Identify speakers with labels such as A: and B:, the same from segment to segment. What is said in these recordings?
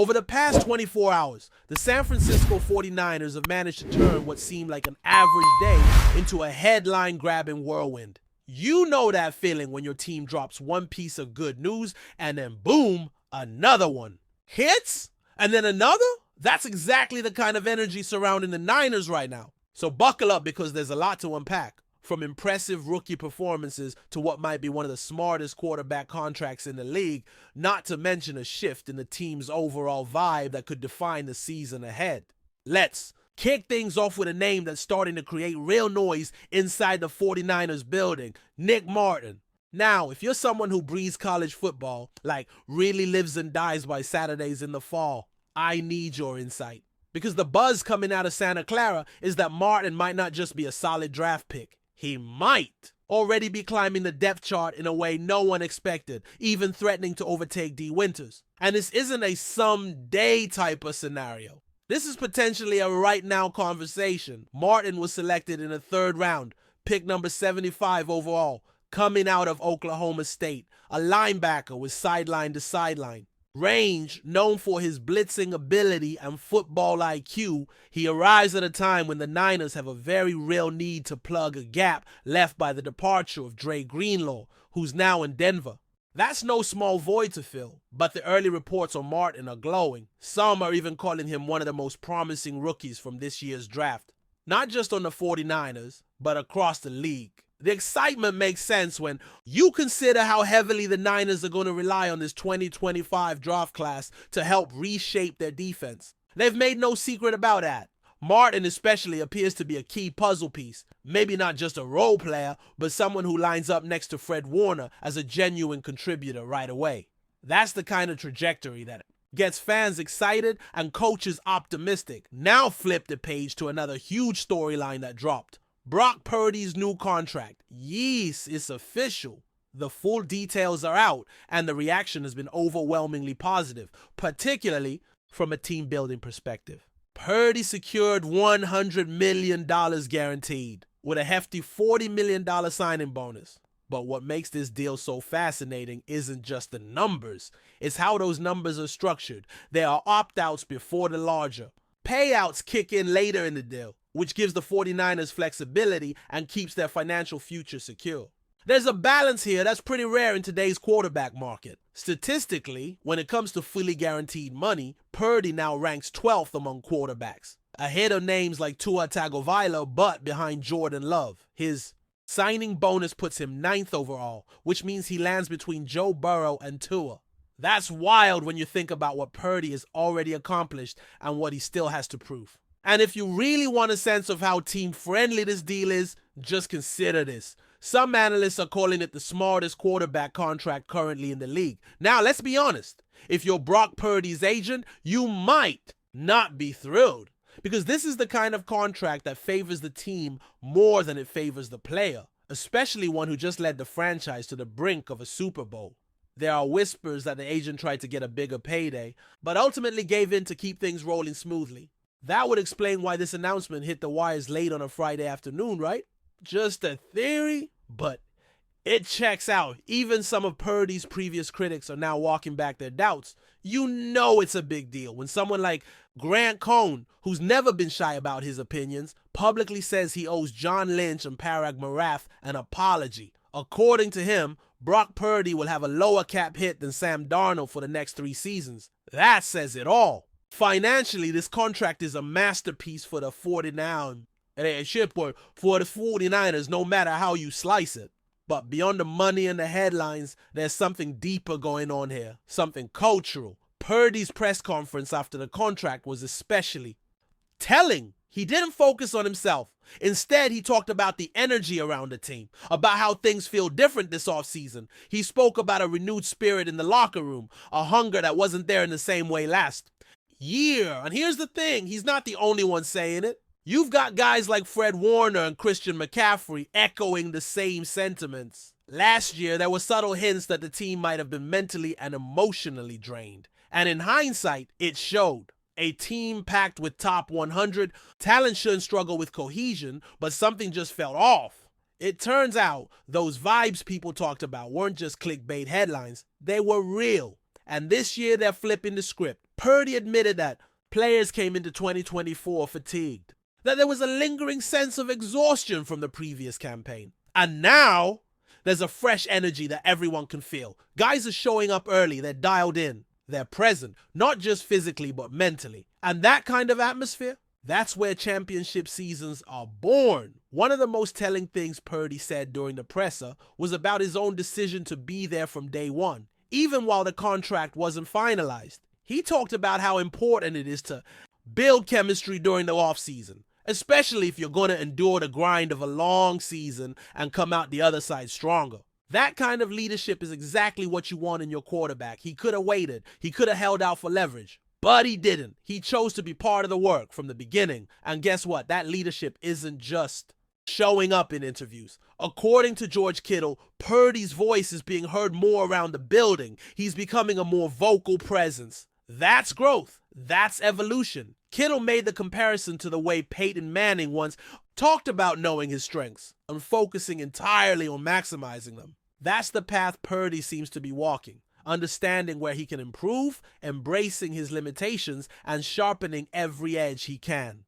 A: Over the past 24 hours, the San Francisco 49ers have managed to turn what seemed like an average day into a headline-grabbing whirlwind. You know that feeling when your team drops one piece of good news and then boom, another one. Hits? And then another? That's exactly the kind of energy surrounding the Niners right now. So buckle up because there's a lot to unpack. From impressive rookie performances to what might be one of the smartest quarterback contracts in the league, not to mention a shift in the team's overall vibe that could define the season ahead. Let's kick things off with a name that's starting to create real noise inside the 49ers building, Nick Martin. Now, if you're someone who breathes college football, like really lives and dies by Saturdays in the fall, I need your insight. Because the buzz coming out of Santa Clara is that Martin might not just be a solid draft pick. He might already be climbing the depth chart in a way no one expected, even threatening to overtake D. Winters. And this isn't a someday type of scenario. This is potentially a right now conversation. Martin was selected in the third round, pick number 75 overall, coming out of Oklahoma State, a linebacker with sideline to sideline. Range, known for his blitzing ability and football IQ, he arrives at a time when the Niners have a very real need to plug a gap left by the departure of Dre Greenlaw, who's now in Denver. That's no small void to fill, but the early reports on Martin are glowing. Some are even calling him one of the most promising rookies from this year's draft. Not just on the 49ers, but across the league. The excitement makes sense when you consider how heavily the Niners are going to rely on this 2025 draft class to help reshape their defense. They've made no secret about that. Martin especially appears to be a key puzzle piece. Maybe not just a role player, but someone who lines up next to Fred Warner as a genuine contributor right away. That's the kind of trajectory that gets fans excited and coaches optimistic. Now flip the page to another huge storyline that dropped. Brock Purdy's new contract. Yes, it's official. The full details are out, and the reaction has been overwhelmingly positive, particularly from a team-building perspective. Purdy secured $100 million guaranteed, with a hefty $40 million signing bonus. But what makes this deal so fascinating isn't just the numbers, it's how those numbers are structured. There are opt-outs before the larger. Payouts kick in later in the deal, which gives the 49ers flexibility and keeps their financial future secure. There's a balance here that's pretty rare in today's quarterback market. Statistically, when it comes to fully guaranteed money, Purdy now ranks 12th among quarterbacks, ahead of names like Tua Tagovailoa but behind Jordan Love. His signing bonus puts him 9th overall, which means he lands between Joe Burrow and Tua. That's wild when you think about what Purdy has already accomplished and what he still has to prove. And if you really want a sense of how team-friendly this deal is, just consider this. Some analysts are calling it the smartest quarterback contract currently in the league. Now, let's be honest. If you're Brock Purdy's agent, you might not be thrilled. Because this is the kind of contract that favors the team more than it favors the player, especially one who just led the franchise to the brink of a Super Bowl. There are whispers that the agent tried to get a bigger payday, but ultimately gave in to keep things rolling smoothly. That would explain why this announcement hit the wires late on a Friday afternoon, right? Just a theory, but it checks out. Even some of Purdy's previous critics are now walking back their doubts. You know it's a big deal when someone like Grant Cohn, who's never been shy about his opinions, publicly says he owes John Lynch and Parag Marath an apology. According to him, Brock Purdy will have a lower cap hit than Sam Darnold for the next 3 seasons. That says it all. Financially, this contract is a masterpiece for the 49ers. For the 49ers, no matter how you slice it. But beyond the money and the headlines, there's something deeper going on here. Something cultural. Purdy's press conference after the contract was especially telling. He didn't focus on himself. Instead, he talked about the energy around the team, about how things feel different this offseason. He spoke about a renewed spirit in the locker room, a hunger that wasn't there in the same way last year. And here's the thing, he's not the only one saying it. You've got guys like Fred Warner and Christian McCaffrey echoing the same sentiments. Last year, there were subtle hints that the team might have been mentally and emotionally drained. And in hindsight, it showed. A team packed with top 100, talent shouldn't struggle with cohesion, but something just felt off. It turns out those vibes people talked about weren't just clickbait headlines, they were real. And this year they're flipping the script. Purdy admitted that players came into 2024 fatigued, that there was a lingering sense of exhaustion from the previous campaign. And now, there's a fresh energy that everyone can feel. Guys are showing up early, they're dialed in, they're present, not just physically but mentally. And that kind of atmosphere, that's where championship seasons are born. One of the most telling things Purdy said during the presser was about his own decision to be there from day one, even while the contract wasn't finalized. He talked about how important it is to build chemistry during the offseason, especially if you're going to endure the grind of a long season and come out the other side stronger. That kind of leadership is exactly what you want in your quarterback. He could have waited. He could have held out for leverage. But he didn't. He chose to be part of the work from the beginning. And guess what? That leadership isn't just showing up in interviews. According to George Kittle, Purdy's voice is being heard more around the building. He's becoming a more vocal presence. That's growth. That's evolution. Kittle made the comparison to the way Peyton Manning once talked about knowing his strengths and focusing entirely on maximizing them. That's the path Purdy seems to be walking. Understanding where he can improve, embracing his limitations, and sharpening every edge he can.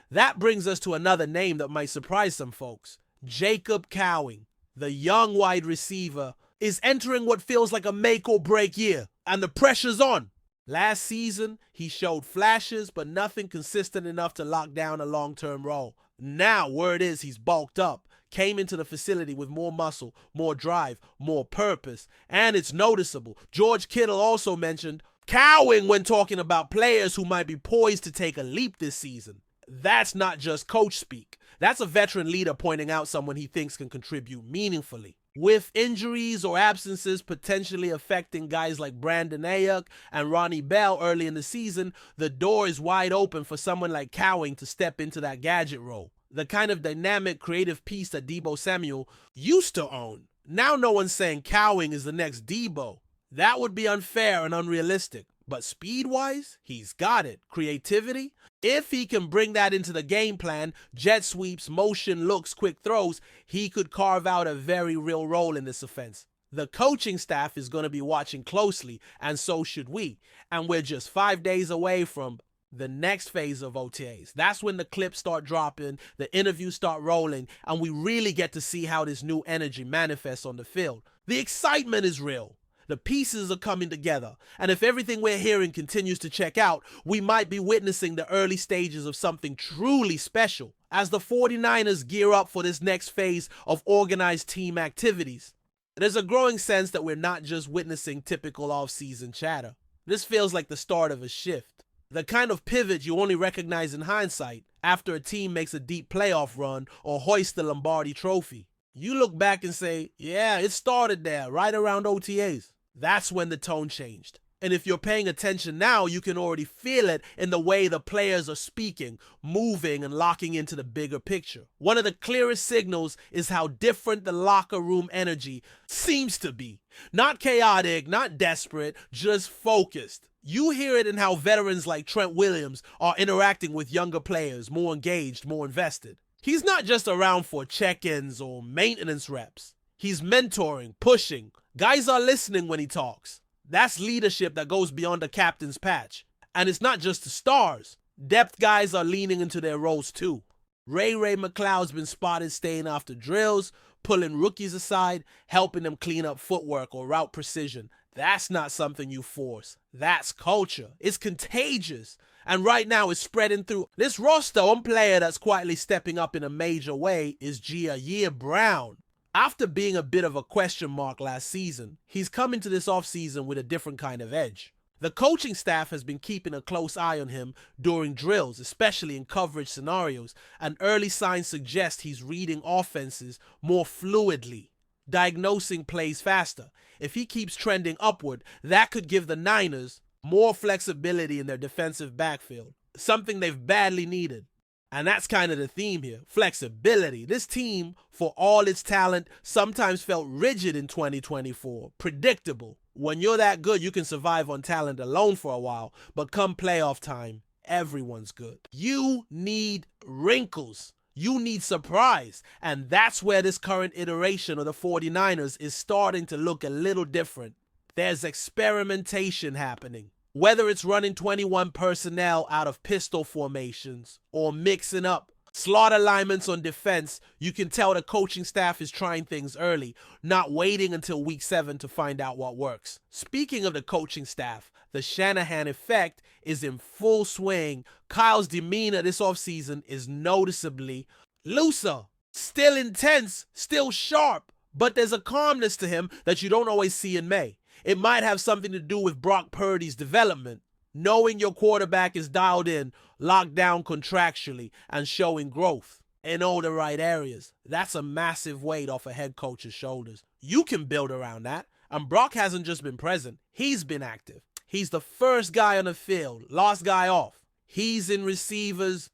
A: That brings us to another name that might surprise some folks. Jacob Cowing, the young wide receiver, is entering what feels like a make or break year, and the pressure's on. Last season, he showed flashes, but nothing consistent enough to lock down a long-term role. Now, word is he's bulked up, came into the facility with more muscle, more drive, more purpose, and it's noticeable. George Kittle also mentioned Cowing when talking about players who might be poised to take a leap this season. That's not just coach speak. That's a veteran leader pointing out someone he thinks can contribute meaningfully. With injuries or absences potentially affecting guys like Brandon Ayuk and Ronnie Bell early in the season, the door is wide open for someone like Cowing to step into that gadget role. The kind of dynamic, creative piece that Deebo Samuel used to own. Now no one's saying Cowing is the next Deebo. That would be unfair and unrealistic. But speed-wise, he's got it. Creativity? If he can bring that into the game plan, jet sweeps, motion, looks, quick throws, he could carve out a very real role in this offense. The coaching staff is going to be watching closely, and so should we. And we're just 5 days away from the next phase of OTAs. That's when the clips start dropping, the interviews start rolling, and we really get to see how this new energy manifests on the field. The excitement is real. The pieces are coming together, and if everything we're hearing continues to check out, we might be witnessing the early stages of something truly special as the 49ers gear up for this next phase of organized team activities. There's a growing sense that we're not just witnessing typical off-season chatter. This feels like the start of a shift. The kind of pivot you only recognize in hindsight after a team makes a deep playoff run or hoists the Lombardi trophy. You look back and say, yeah, it started there, right around OTAs. That's when the tone changed. And if you're paying attention now, you can already feel it in the way the players are speaking, moving, and locking into the bigger picture. One of the clearest signals is how different the locker room energy seems to be. Not chaotic, not desperate, just focused. You hear it in how veterans like Trent Williams are interacting with younger players, more engaged, more invested. He's not just around for check-ins or maintenance reps. He's mentoring, pushing. Guys are listening when he talks. That's leadership that goes beyond the captain's patch. And it's not just the stars. Depth guys are leaning into their roles too. Ray McCloud's been spotted staying after drills, pulling rookies aside, helping them clean up footwork or route precision. That's not something you force. That's culture. It's contagious. And right now it's spreading through this roster. One player that's quietly stepping up in a major way is Jair Brown. After being a bit of a question mark last season, he's come into this offseason with a different kind of edge. The coaching staff has been keeping a close eye on him during drills, especially in coverage scenarios, and early signs suggest he's reading offenses more fluidly, diagnosing plays faster. If he keeps trending upward, that could give the Niners more flexibility in their defensive backfield, something they've badly needed. And that's kind of the theme here, flexibility. This team, for all its talent, sometimes felt rigid in 2024, predictable. When you're that good, you can survive on talent alone for a while, but come playoff time, everyone's good. You need wrinkles. You need surprise. And that's where this current iteration of the 49ers is starting to look a little different. There's experimentation happening. Whether it's running 21 personnel out of pistol formations or mixing up slot alignments on defense, you can tell the coaching staff is trying things early, not waiting until week 7 to find out what works. Speaking of the coaching staff, the Shanahan effect is in full swing. Kyle's demeanor this offseason is noticeably looser, still intense, still sharp, but there's a calmness to him that you don't always see in May. It might have something to do with Brock Purdy's development. Knowing your quarterback is dialed in, locked down contractually, and showing growth in all the right areas. That's a massive weight off a head coach's shoulders. You can build around that. And Brock hasn't just been present. He's been active. He's the first guy on the field, last guy off. He's in receivers'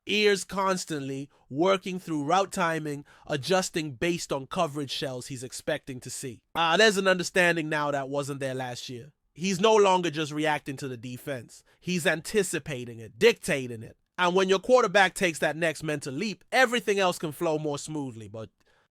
A: ears constantly, working through route timing, adjusting based on coverage shells he's expecting to see. There's an understanding now that wasn't there last year. He's no longer just reacting to the defense. He's anticipating it, dictating it. And when your quarterback takes that next mental leap, everything else can flow more smoothly. But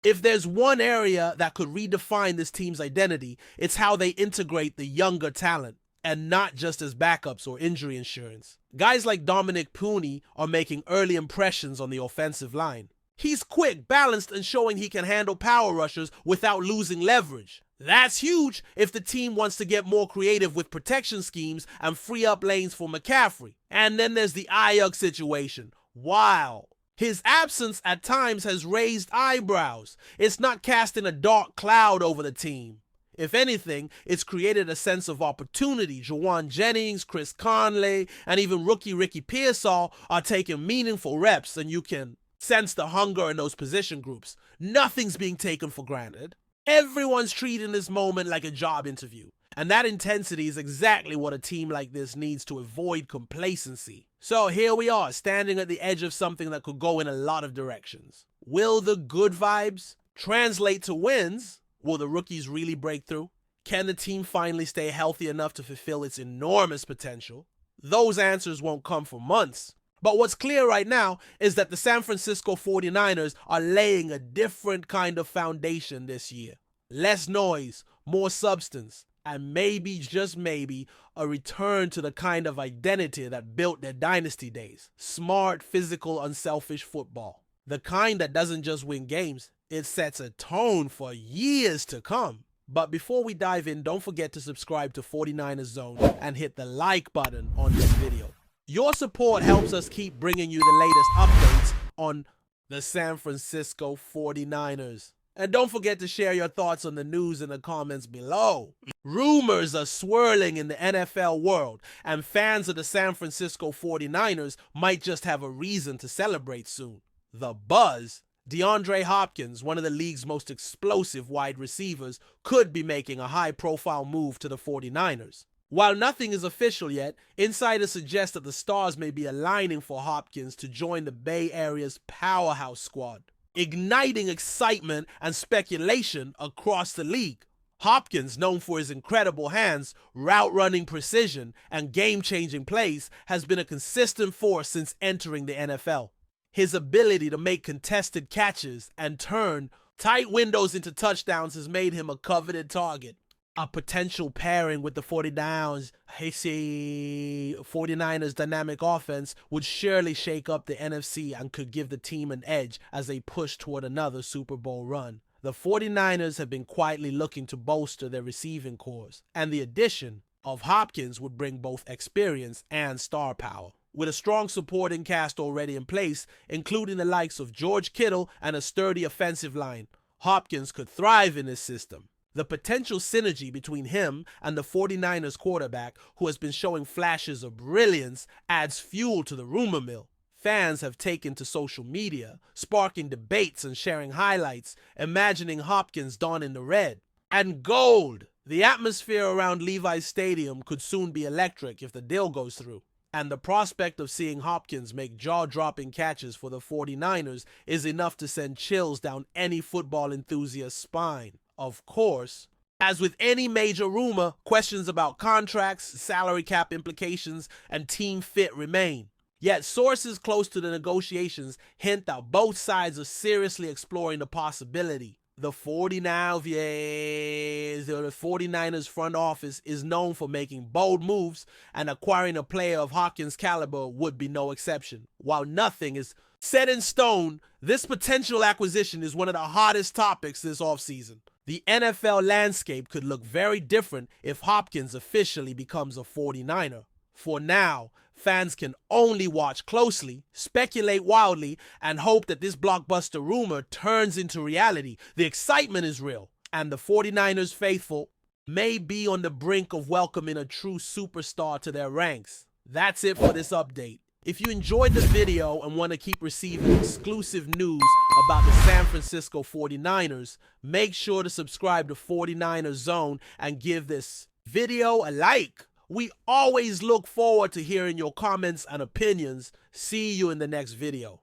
A: if there's one area that could redefine this team's identity, it's how they integrate the younger talent, and not just as backups or injury insurance. Guys like Dominic Purdy are making early impressions on the offensive line. He's quick, balanced, and showing he can handle power rushers without losing leverage. That's huge if the team wants to get more creative with protection schemes and free up lanes for McCaffrey. And then there's the Ayuk situation. Wow. His absence at times has raised eyebrows. It's not casting a dark cloud over the team. If anything, it's created a sense of opportunity. Jawan Jennings, Chris Conley, and even rookie Ricky Pearsall are taking meaningful reps, and you can sense the hunger in those position groups. Nothing's being taken for granted. Everyone's treating this moment like a job interview. And that intensity is exactly what a team like this needs to avoid complacency. So here we are, standing at the edge of something that could go in a lot of directions. Will the good vibes translate to wins? Will the rookies really break through? Can the team finally stay healthy enough to fulfill its enormous potential? Those answers won't come for months. But what's clear right now is that the San Francisco 49ers are laying a different kind of foundation this year. Less noise, more substance, and maybe, just maybe, a return to the kind of identity that built their dynasty days. Smart, physical, unselfish football. The kind that doesn't just win games, it sets a tone for years to come. But before we dive in, don't forget to subscribe to 49ers Zone and hit the like button on this video. Your support helps us keep bringing you the latest updates on the San Francisco 49ers. And don't forget to share your thoughts on the news in the comments below. Rumors are swirling in the NFL world, and fans of the San Francisco 49ers might just have a reason to celebrate soon. The buzz. DeAndre Hopkins, one of the league's most explosive wide receivers, could be making a high-profile move to the 49ers. While nothing is official yet, insiders suggest that the stars may be aligning for Hopkins to join the Bay Area's powerhouse squad, igniting excitement and speculation across the league. Hopkins, known for his incredible hands, route-running precision, and game-changing plays, has been a consistent force since entering the NFL. His ability to make contested catches and turn tight windows into touchdowns has made him a coveted target. A potential pairing with the 49ers dynamic offense would surely shake up the NFC and could give the team an edge as they push toward another Super Bowl run. The 49ers have been quietly looking to bolster their receiving cores, and the addition of Hopkins would bring both experience and star power. With a strong supporting cast already in place, including the likes of George Kittle and a sturdy offensive line, Hopkins could thrive in this system. The potential synergy between him and the 49ers quarterback, who has been showing flashes of brilliance, adds fuel to the rumor mill. Fans have taken to social media, sparking debates and sharing highlights, imagining Hopkins donning the red and gold. The atmosphere around Levi's Stadium could soon be electric if the deal goes through. And the prospect of seeing Hopkins make jaw-dropping catches for the 49ers is enough to send chills down any football enthusiast's spine. Of course, as with any major rumor, questions about contracts, salary cap implications, and team fit remain. Yet sources close to the negotiations hint that both sides are seriously exploring the possibility. The 49ers front office is known for making bold moves, and acquiring a player of Hopkins' caliber would be no exception. While nothing is set in stone, this potential acquisition is one of the hottest topics this offseason. The NFL landscape could look very different if Hopkins officially becomes a 49er. For now, fans can only watch closely, speculate wildly, and hope that this blockbuster rumor turns into reality. The excitement is real, and the 49ers faithful may be on the brink of welcoming a true superstar to their ranks. That's it for this update. If you enjoyed the video and want to keep receiving exclusive news about the San Francisco 49ers, make sure to subscribe to 49ers Zone and give this video a like. We always look forward to hearing your comments and opinions. See you in the next video.